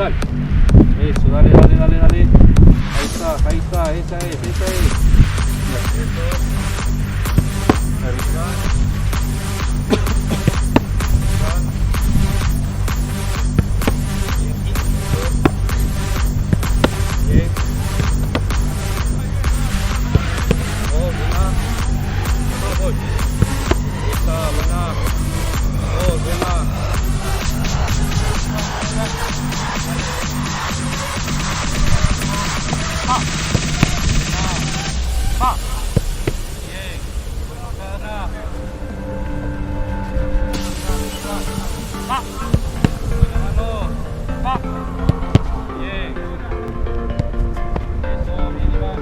dale. Eso, dale, dale, dale, dale. Ahí está, esa es. Eso. Arriba. Bien. Oh, buena. Voy. Esta, buena. Oh, buena. Bien. Buena mano. Bien. Eso, bien Iván.